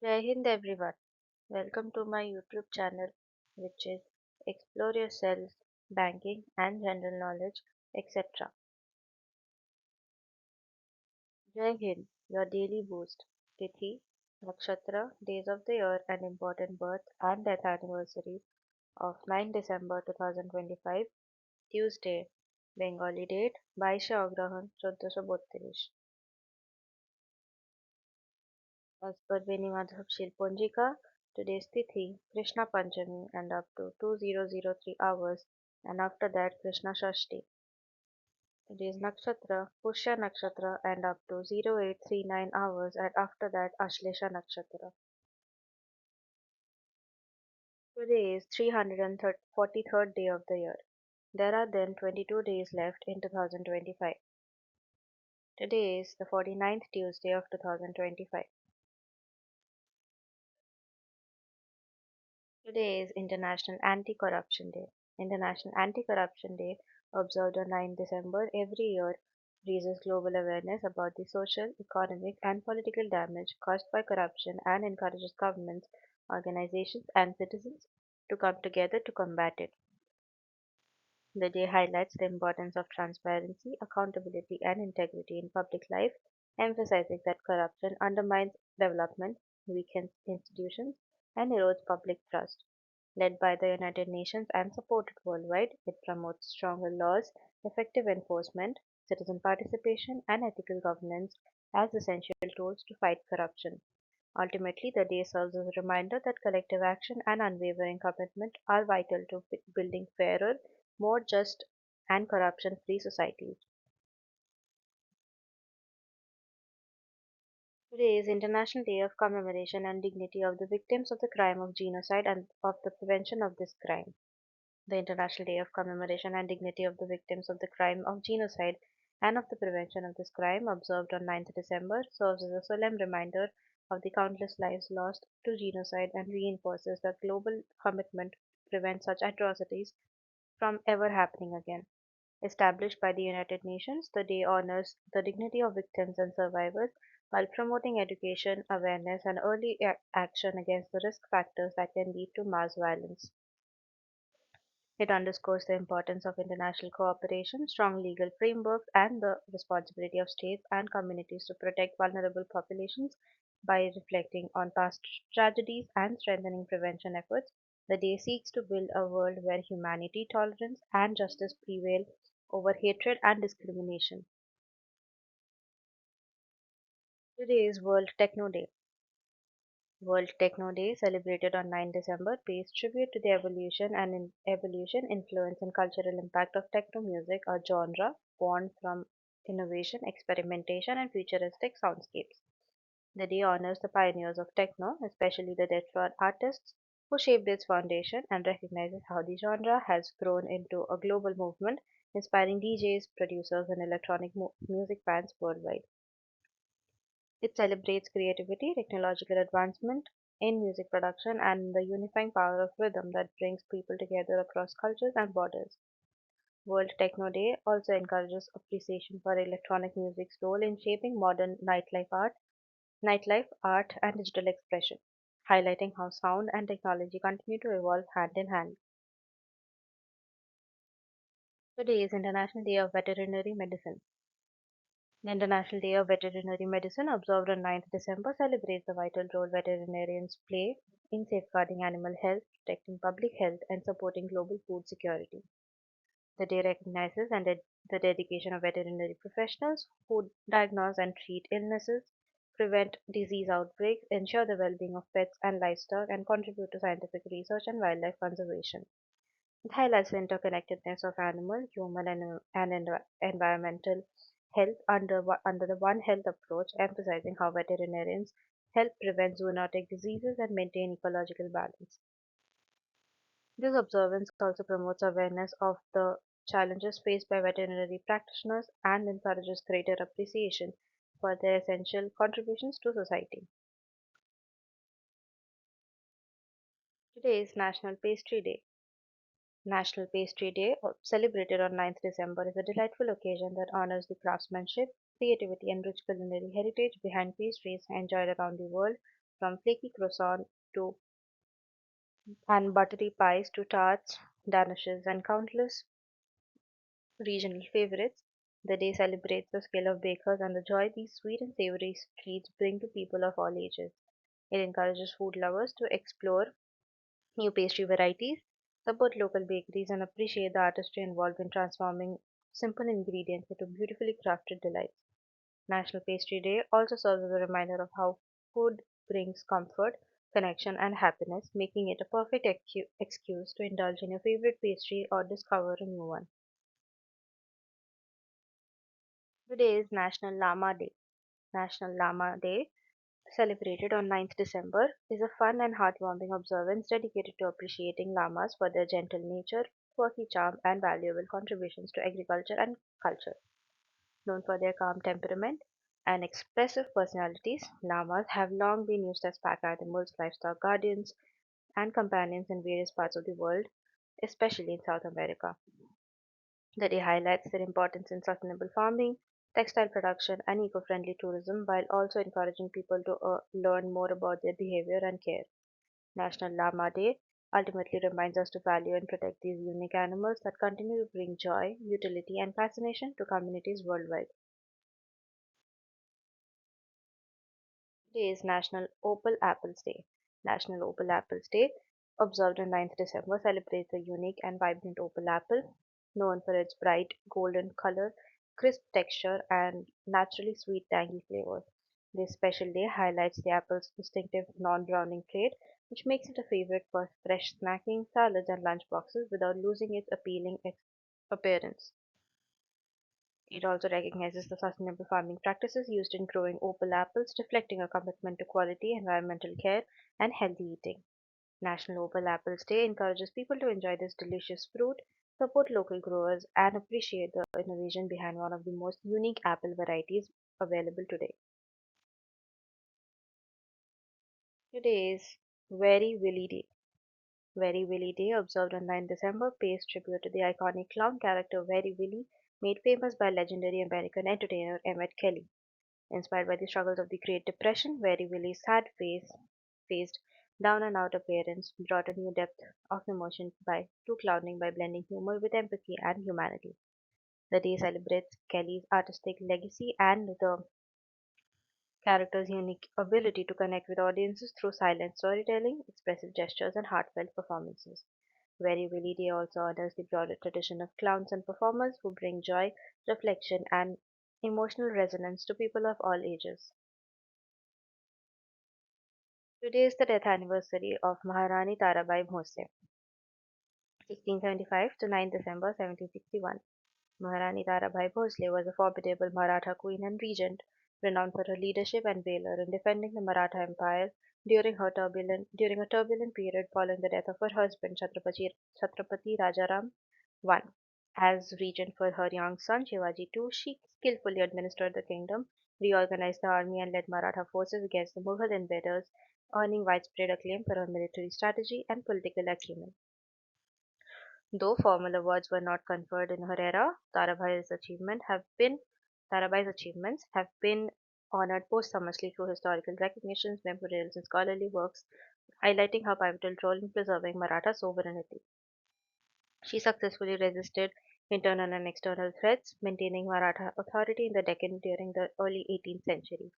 Jai Hind everyone. Welcome to my YouTube channel, which is Explore Yourself, Banking and General Knowledge, etc. Jai Hind, your daily boost. Tithi, Nakshatra, days of the year and important birth and death anniversaries of 9 December 2025, Tuesday, Bengali date 22 Agrahayan 1432. As per Veni Madhav Shilponjika, today's Tithi, Krishna Panchami and up to 2003 hours and after that Krishna Shashti. Today's Nakshatra, Pushya Nakshatra and up to 0839 hours and after that Ashlesha Nakshatra. Today is 343rd day of the year. There are then 22 days left in 2025. Today is the 49th Tuesday of 2025. Today is International Anti-Corruption Day. International Anti-Corruption Day, observed on 9 December every year, raises global awareness about the social, economic, and political damage caused by corruption and encourages governments, organizations, and citizens to come together to combat it. The day highlights the importance of transparency, accountability, and integrity in public life, emphasizing that corruption undermines development, weakens institutions, and erodes public trust. Led by the United Nations and supported worldwide, it promotes stronger laws, effective enforcement, citizen participation, and ethical governance as essential tools to fight corruption. Ultimately, the day serves as a reminder that collective action and unwavering commitment are vital to building fairer, more just, and corruption free societies. Today is International Day of Commemoration and Dignity of the Victims of the Crime of Genocide and of the Prevention of this crime. The International Day of Commemoration and Dignity of the Victims of the Crime of Genocide and of the Prevention of this crime, observed on 9th December, serves as a solemn reminder of the countless lives lost to genocide and reinforces the global commitment to prevent such atrocities from ever happening again. Established by the United Nations, the day honors the dignity of victims and survivors while promoting education, awareness, and early action against the risk factors that can lead to mass violence. It underscores the importance of international cooperation, strong legal frameworks, and the responsibility of states and communities to protect vulnerable populations by reflecting on past tragedies and strengthening prevention efforts. The day seeks to build a world where humanity, tolerance, and justice prevail over hatred and discrimination. Today is World Techno Day. World Techno Day, celebrated on 9 December, pays tribute to the evolution, influence, and cultural impact of techno music, a genre born from innovation, experimentation, and futuristic soundscapes. The day honors the pioneers of techno, especially the Detroit artists who shaped its foundation, and recognizes how the genre has grown into a global movement, inspiring DJs, producers, and electronic music fans worldwide. It celebrates creativity, technological advancement in music production, and the unifying power of rhythm that brings people together across cultures and borders. World Techno Day also encourages appreciation for electronic music's role in shaping modern nightlife art, and digital expression, highlighting how sound and technology continue to evolve hand in hand. Today is International Day of Veterinary Medicine. The International Day of Veterinary Medicine, observed on 9th December, celebrates the vital role veterinarians play in safeguarding animal health, protecting public health, and supporting global food security. The day recognizes the dedication of veterinary professionals who diagnose and treat illnesses, prevent disease outbreaks, ensure the well-being of pets and livestock, and contribute to scientific research and wildlife conservation. It highlights the interconnectedness of animal, human, and environmental health under the One Health approach, emphasizing how veterinarians help prevent zoonotic diseases and maintain ecological balance. This observance also promotes awareness of the challenges faced by veterinary practitioners and encourages greater appreciation for their essential contributions to society. Today is National Pastry Day. National Pastry Day, celebrated on 9th December, is a delightful occasion that honors the craftsmanship, creativity, and rich culinary heritage behind pastries enjoyed around the world. from flaky croissant to and buttery pies to tarts, danishes, and countless regional favorites. The day celebrates the skill of bakers and the joy these sweet and savory treats bring to people of all ages. It encourages food lovers to explore new pastry varieties, support local bakeries, and appreciate the artistry involved in transforming simple ingredients into beautifully crafted delights. National Pastry Day also serves as a reminder of how food brings comfort, connection, and happiness, making it a perfect excuse to indulge in your favorite pastry or discover a new one. Today is National Llama Day. National Llama Day, celebrated on 9th December, is a fun and heartwarming observance dedicated to appreciating llamas for their gentle nature, quirky charm, and valuable contributions to agriculture and culture. Known for their calm temperament and expressive personalities, llamas have long been used as pack animals, livestock guardians, and companions in various parts of the world, especially in South America. The day highlights their importance in sustainable farming, textile production, and eco friendly tourism, while also encouraging people to learn more about their behavior and care. National Llama Day ultimately reminds us to value and protect these unique animals that continue to bring joy, utility, and fascination to communities worldwide. Today is National Opal Apples Day. National Opal Apples Day, observed on 9th December, celebrates the unique and vibrant opal apple, known for its bright golden color, crisp texture, and naturally sweet tangy flavor. This special day highlights the apple's distinctive non-browning trait, which makes it a favorite for fresh snacking, salads, and lunch boxes without losing its appealing appearance. It also recognizes the sustainable farming practices used in growing opal apples, reflecting a commitment to quality, environmental care, and healthy eating. National Opal Apples Day encourages people to enjoy this delicious fruit, support local growers, and appreciate the innovation behind one of the most unique apple varieties available today. Today is Very Willy Day. Very Willy Day, observed on 9 December, pays tribute to the iconic clown character Very Willy, made famous by legendary American entertainer Emmett Kelly. Inspired by the struggles of the Great Depression, Very Willy's faced down and out appearance brought a new depth of emotion to clowning by blending humor with empathy and humanity. The day celebrates Kelly's artistic legacy and the character's unique ability to connect with audiences through silent storytelling, expressive gestures, and heartfelt performances. Very Willy Day also honors the broader tradition of clowns and performers who bring joy, reflection, and emotional resonance to people of all ages. Today is the death anniversary of Maharani Tarabai Bhosle, 1675 to 9 December 1761. Maharani Tarabai Bhosle was a formidable Maratha queen and regent, renowned for her leadership and valor in defending the Maratha Empire during a turbulent period following the death of her husband Chhatrapati Rajaram I. As regent for her young son Shivaji II, she skillfully administered the kingdom, reorganized the army, and led Maratha forces against the Mughal invaders, earning widespread acclaim for her military strategy and political acumen. Though formal awards were not conferred in her era, Tarabai's achievements have been honored posthumously through historical recognitions, memorials, and scholarly works, highlighting her pivotal role in preserving Maratha sovereignty. She successfully resisted internal and external threats, maintaining Maratha authority in the Deccan during the early 18th century.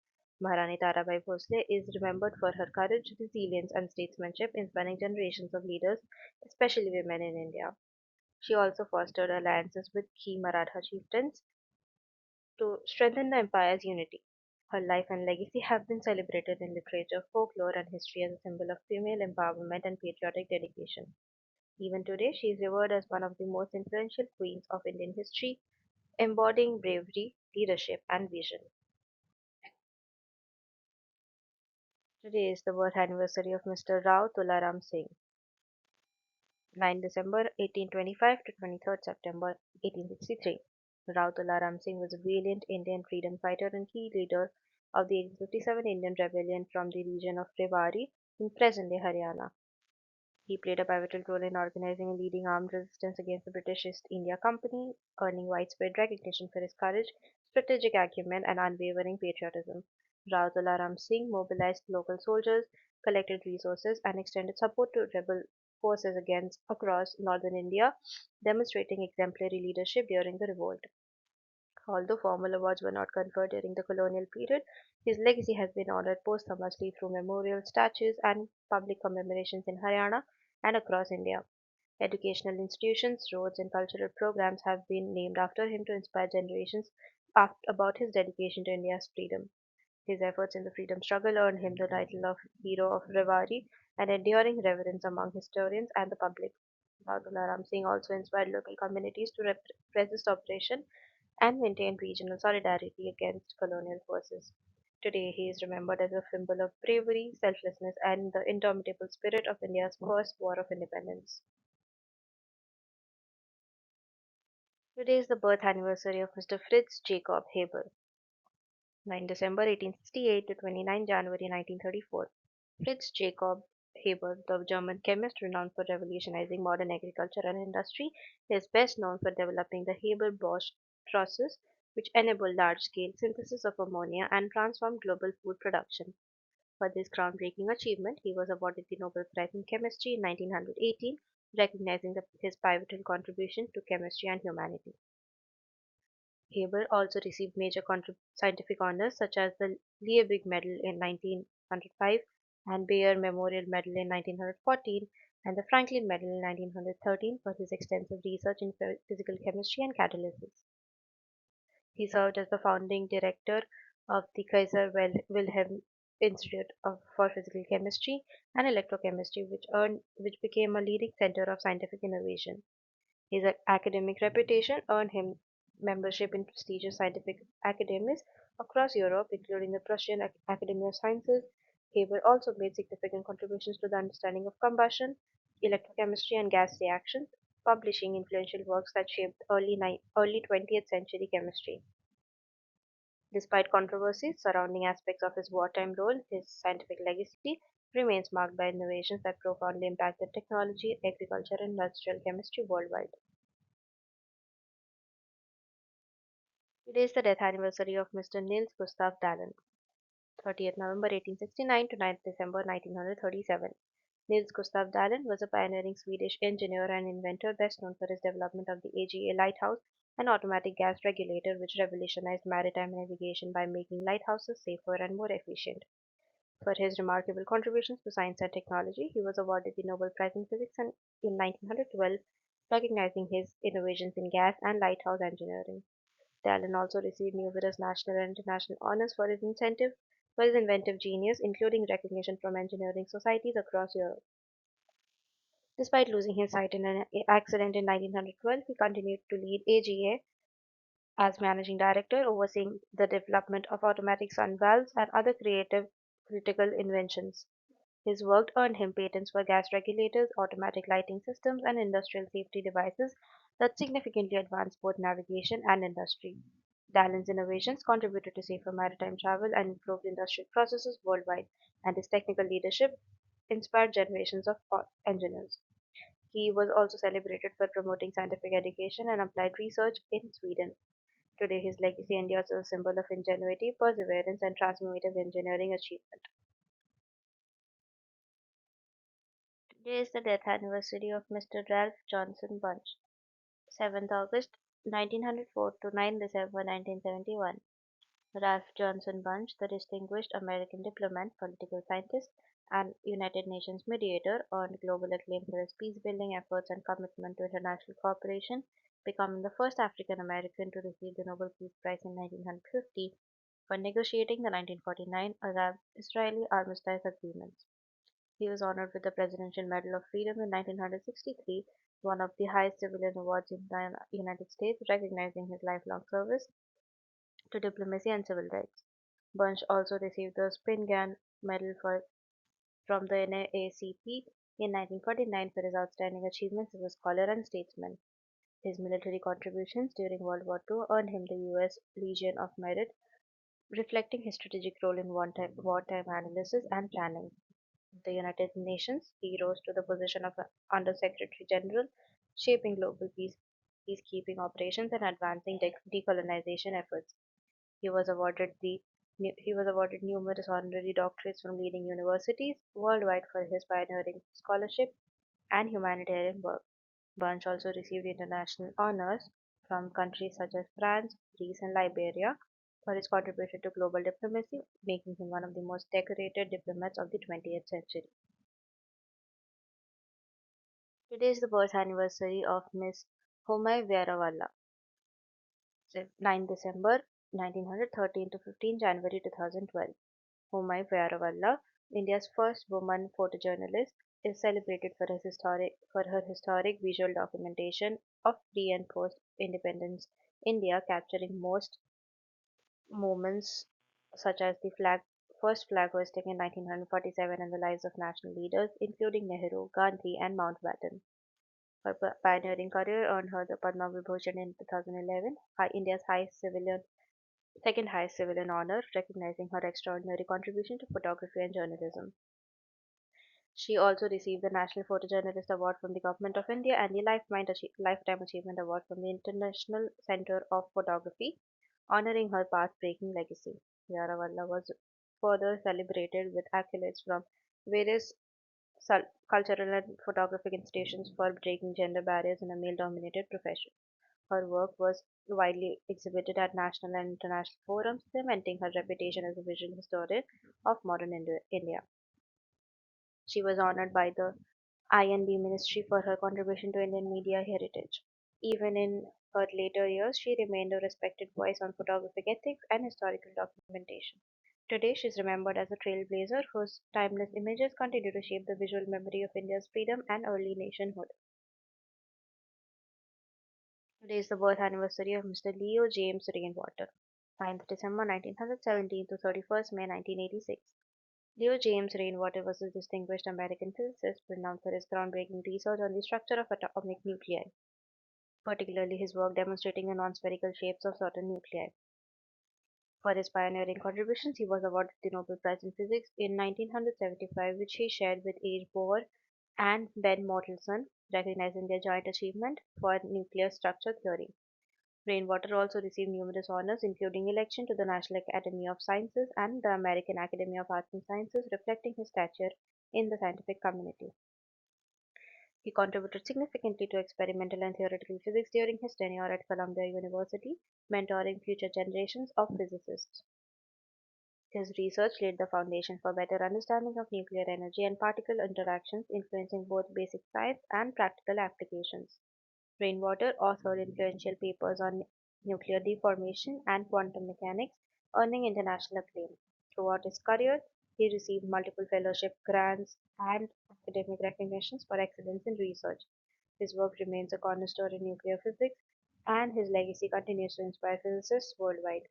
Maharani Tarabai Bhosle is remembered for her courage, resilience, and statesmanship, inspiring generations of leaders, especially women in India. She also fostered alliances with key Maratha chieftains to strengthen the empire's unity. Her life and legacy have been celebrated in literature, folklore, and history as a symbol of female empowerment and patriotic dedication. Even today, she is revered as one of the most influential queens of Indian history, embodying bravery, leadership, and vision. Today is the birth anniversary of Mr. Rao Tularam Singh, 9 December 1825 to 23rd September 1863. Rao Tularam Singh was a valiant Indian freedom fighter and key leader of the 1857 Indian Rebellion from the region of Rewari in present-day Haryana. He played a pivotal role in organizing and leading armed resistance against the British East India Company, earning widespread recognition for his courage, strategic acumen, and unwavering patriotism. Rao Tularam Singh mobilized local soldiers, collected resources, and extended support to rebel forces against across northern India, demonstrating exemplary leadership during the revolt. Although formal awards were not conferred during the colonial period, his legacy has been honored posthumously through memorial statues and public commemorations in Haryana and across India. Educational institutions, roads, and cultural programs have been named after him to inspire generations about his dedication to India's freedom. His efforts in the freedom struggle earned him the title of Hero of Rewari, an enduring reverence among historians and the public. Ram Singh also inspired local communities to resist oppression and maintain regional solidarity against colonial forces. Today, he is remembered as a symbol of bravery, selflessness, and the indomitable spirit of India's first war of independence. Today is the birth anniversary of Mr. Fritz Jacob Haber, 9 December 1868 to 29 January 1934. Fritz Jacob Haber, the German chemist renowned for revolutionizing modern agriculture and industry, is best known for developing the Haber-Bosch process, which enabled large-scale synthesis of ammonia and transformed global food production. For this groundbreaking achievement, he was awarded the Nobel Prize in Chemistry in 1918, recognizing his pivotal contribution to chemistry and humanity. Haber also received major scientific honors such as the Liebig Medal in 1905 and Bayer Memorial Medal in 1914 and the Franklin Medal in 1913 for his extensive research in physical chemistry and catalysis. He served as the founding director of the Kaiser Wilhelm Institute for Physical Chemistry and Electrochemistry, which became a leading center of scientific innovation. His academic reputation earned him membership in prestigious scientific academies across Europe, including the Prussian Academy of Sciences. Haber also made significant contributions to the understanding of combustion, electrochemistry, and gas reactions, publishing influential works that shaped early 20th century chemistry. Despite controversies surrounding aspects of his wartime role, his scientific legacy remains marked by innovations that profoundly impacted technology, agriculture, and industrial chemistry worldwide. Today is the death anniversary of Mr. Niels Gustav Dahlen, 30th November 1869 to 9th December 1937. Niels Gustav Dahlen was a pioneering Swedish engineer and inventor best known for his development of the AGA lighthouse, an automatic gas regulator which revolutionized maritime navigation by making lighthouses safer and more efficient. For his remarkable contributions to science and technology, he was awarded the Nobel Prize in Physics in 1912, recognizing his innovations in gas and lighthouse engineering. Dallin also received numerous national and international honors for his inventive genius, including recognition from engineering societies across Europe. Despite losing his sight in an accident in 1912, he continued to lead AGA as managing director, overseeing the development of automatic sun valves and other creative critical inventions. His work earned him patents for gas regulators, automatic lighting systems, and industrial safety devices that significantly advanced both navigation and industry. Dallin's innovations contributed to safer maritime travel and improved industrial processes worldwide, and his technical leadership inspired generations of engineers. He was also celebrated for promoting scientific education and applied research in Sweden. Today, his legacy endures as a symbol of ingenuity, perseverance, and transformative engineering achievement. Today is the death anniversary of Mr. Ralph Johnson Bunch, 7th August 1904 to 9 December 1971. Ralph Johnson Bunch, the distinguished American diplomat, political scientist, and United Nations mediator, earned global acclaim for his peace-building efforts and commitment to international cooperation, becoming the first African American to receive the Nobel Peace Prize in 1950 for negotiating the 1949 Arab-Israeli armistice agreements. He was honored with the Presidential Medal of Freedom in 1963, one of the highest civilian awards in the United States, recognizing his lifelong service to diplomacy and civil rights. Bunch also received the Spingarn Medal from the NAACP in 1949 for his outstanding achievements as a scholar and statesman. His military contributions during World War II earned him the U.S. Legion of Merit, reflecting his strategic role in wartime analysis and planning. The United Nations, he rose to the position of Under-Secretary General, shaping global peacekeeping operations and advancing decolonization efforts. He was awarded the He was awarded numerous honorary doctorates from leading universities worldwide for his pioneering scholarship and humanitarian work. Bunch also received international honors from countries such as France, Greece, and Liberia for his contribution to global diplomacy, making him one of the most decorated diplomats of the 20th century. Today is the birth anniversary of Miss Homai Veerawalla, 9 December 1913 to 15 January 2012. Homai Veerawalla, India's first woman photojournalist, is celebrated for her historic visual documentation of pre and post independence India, capturing most moments such as the first flag hoisting in 1947 and the lives of national leaders, including Nehru, Gandhi, and Mountbatten. Her pioneering career earned her the Padma Vibhushan in 2011, India's second highest civilian honor, recognizing her extraordinary contribution to photography and journalism. She also received the National Photojournalist Award from the Government of India and the Lifetime Achievement Award from the International Centre of Photography, honoring her path-breaking legacy. Yaravalla was further celebrated with accolades from various cultural and photographic institutions for breaking gender barriers in a male-dominated profession. Her work was widely exhibited at national and international forums, cementing her reputation as a visual historian of modern India. She was honored by the INB Ministry for her contribution to Indian media heritage. Even in her later years, she remained a respected voice on photographic ethics and historical documentation. Today, she is remembered as a trailblazer whose timeless images continue to shape the visual memory of India's freedom and early nationhood. Today is the birth anniversary of Mr. Leo James Rainwater, 9th December 1917 to 31st May 1986. Leo James Rainwater was a distinguished American physicist renowned for his groundbreaking research on the structure of atomic nuclei, particularly his work demonstrating the non-spherical shapes of certain nuclei. For his pioneering contributions, he was awarded the Nobel Prize in Physics in 1975, which he shared with H. Bohr and Ben Mortelson, recognizing their joint achievement for nuclear structure theory. Rainwater also received numerous honors, including election to the National Academy of Sciences and the American Academy of Arts and Sciences, reflecting his stature in the scientific community. He contributed significantly to experimental and theoretical physics during his tenure at Columbia University, mentoring future generations of physicists. His research laid the foundation for better understanding of nuclear energy and particle interactions, influencing both basic science and practical applications. Rainwater authored influential papers on nuclear deformation and quantum mechanics, earning international acclaim. Throughout his career, he received multiple fellowship grants and academic recognitions for excellence in research. His work remains a cornerstone in nuclear physics, and his legacy continues to inspire physicists worldwide.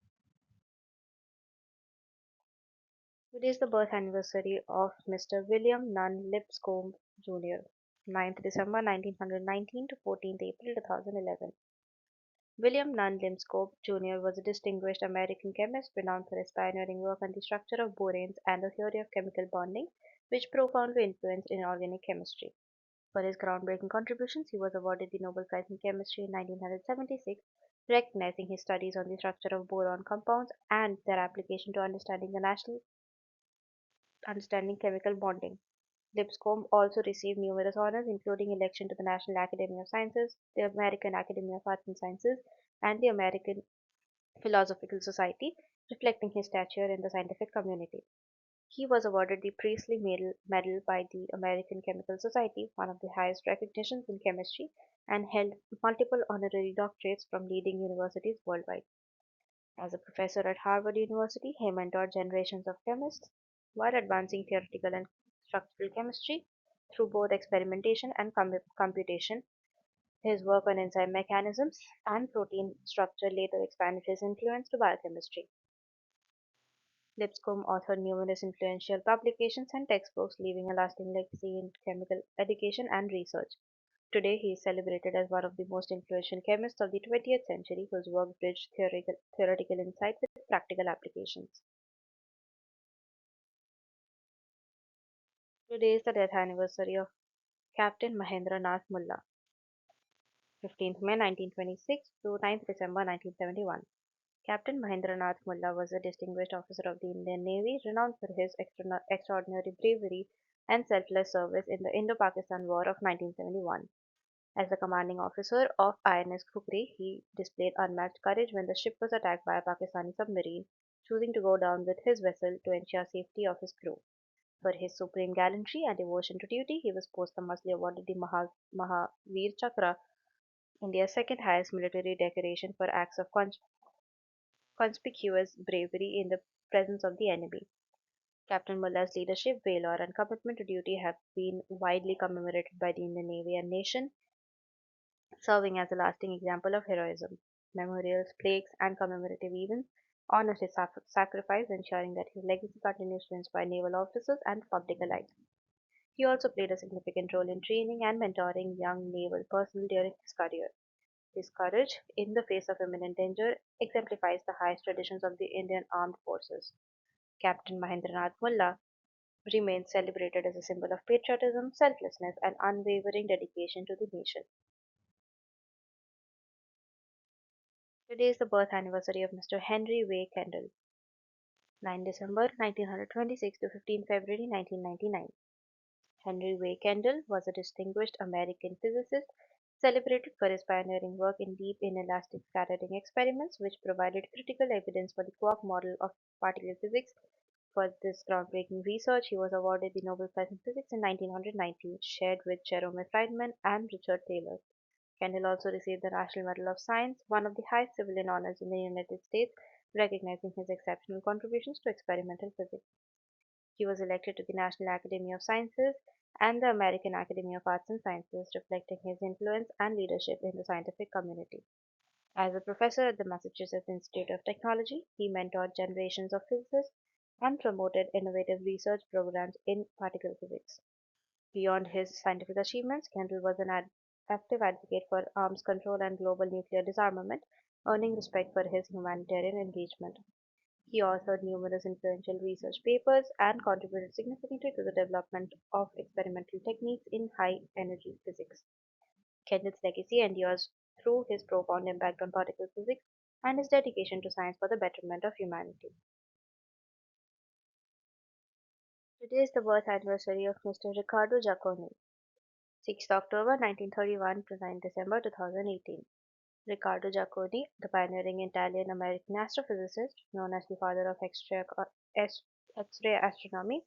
Today is the birth anniversary of Mr. William Nunn Lipscomb Jr., 9th December 1919 to 14th April 2011. William Nunn Lipscomb Jr. was a distinguished American chemist renowned for his pioneering work on the structure of boranes and the theory of chemical bonding, which profoundly influenced inorganic chemistry. For his groundbreaking contributions, he was awarded the Nobel Prize in Chemistry in 1976, recognizing his studies on the structure of boron compounds and their application to understanding chemical bonding. Lipscomb also received numerous honors, including election to the National Academy of Sciences, the American Academy of Arts and Sciences, and the American Philosophical Society, reflecting his stature in the scientific community. He was awarded the Priestley Medal by the American Chemical Society, one of the highest recognitions in chemistry, and held multiple honorary doctorates from leading universities worldwide. As a professor at Harvard University, he mentored generations of chemists while advancing theoretical and structural chemistry through both experimentation and computation. His work on enzyme mechanisms and protein structure later expanded his influence to biochemistry. Lipscomb authored numerous influential publications and textbooks, leaving a lasting legacy in chemical education and research. Today, he is celebrated as one of the most influential chemists of the 20th century whose work bridged theoretical insight with practical applications. Today is the death anniversary of Captain Mahendra Nath Mulla, 15th May 1926 to 9th December 1971. Captain Mahendranath Mulla was a distinguished officer of the Indian Navy, renowned for his extraordinary bravery and selfless service in the Indo-Pakistan War of 1971. As the commanding officer of INS Khukri, he displayed unmatched courage when the ship was attacked by a Pakistani submarine, choosing to go down with his vessel to ensure safety of his crew. For his supreme gallantry and devotion to duty, he was posthumously awarded the Mahavir Chakra, India's second highest military decoration for acts of conspicuous bravery in the presence of the enemy. Captain Mulla's leadership, valor, and commitment to duty have been widely commemorated by the Indian Navy and nation, serving as a lasting example of heroism. Memorials, plaques, and commemorative events honor his sacrifice, ensuring that his legacy continues to inspire naval officers and public alike. He also played a significant role in training and mentoring young naval personnel during his career. His courage in the face of imminent danger exemplifies the highest traditions of the Indian Armed Forces. Captain Mahendranath Mulla remains celebrated as a symbol of patriotism, selflessness, and unwavering dedication to the nation. Today is the birth anniversary of Mr. Henry Way Kendall, 9 December 1926 to 15 February 1999. Henry Way Kendall was a distinguished American physicist celebrated for his pioneering work in deep inelastic scattering experiments, which provided critical evidence for the quark model of particle physics. For this groundbreaking research, he was awarded the Nobel Prize in Physics in 1990, shared with Jerome Friedman and Richard Taylor. Kendall also received the National Medal of Science, one of the highest civilian honors in the United States, recognizing his exceptional contributions to experimental physics. He was elected to the National Academy of Sciences and the American Academy of Arts and Sciences, reflecting his influence and leadership in the scientific community. As a professor at the Massachusetts Institute of Technology, he mentored generations of physicists and promoted innovative research programs in particle physics. Beyond his scientific achievements, Kendall was an active advocate for arms control and global nuclear disarmament, earning respect for his humanitarian engagement. He authored numerous influential research papers and contributed significantly to the development of experimental techniques in high energy physics. Kendall's legacy endures through his profound impact on particle physics and his dedication to science for the betterment of humanity. Today is the birth anniversary of Mr. Riccardo Giacconi, 6th October 1931 to 9 December 2018. Riccardo Giacconi, the pioneering Italian-American astrophysicist, known as the father of X-ray astronomy,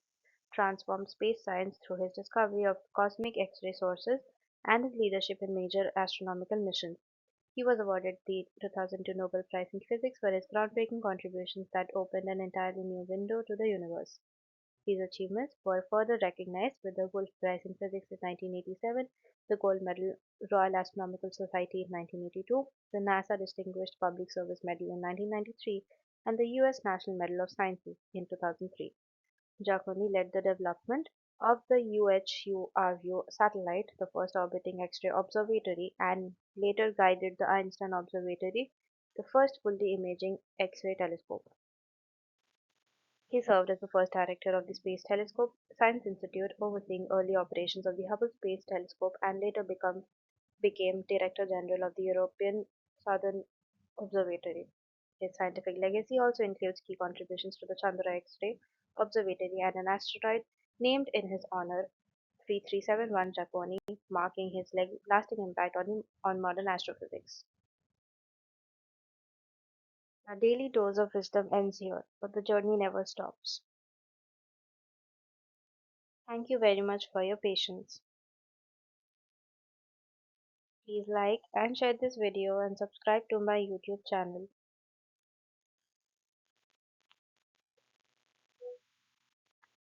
transformed space science through his discovery of cosmic X-ray sources and his leadership in major astronomical missions. He was awarded the 2002 Nobel Prize in Physics for his groundbreaking contributions that opened an entirely new window to the universe. These achievements were further recognized with the Wolf Prize in Physics in 1987, the Gold Medal Royal Astronomical Society in 1982, the NASA Distinguished Public Service Medal in 1993, and the U.S. National Medal of Sciences in 2003. Giacconi led the development of the UHU-RU satellite, the first orbiting X-ray observatory, and later guided the Einstein Observatory, the first fully imaging X-ray telescope. He served as the first director of the Space Telescope Science Institute, overseeing early operations of the Hubble Space Telescope, and later became Director General of the European Southern Observatory. His scientific legacy also includes key contributions to the Chandra X-ray Observatory and an asteroid named in his honor, 3371 Giacconi, marking his lasting impact on modern astrophysics. Our daily dose of wisdom ends here, but the journey never stops. Thank you very much for your patience. Please like and share this video and subscribe to my YouTube channel.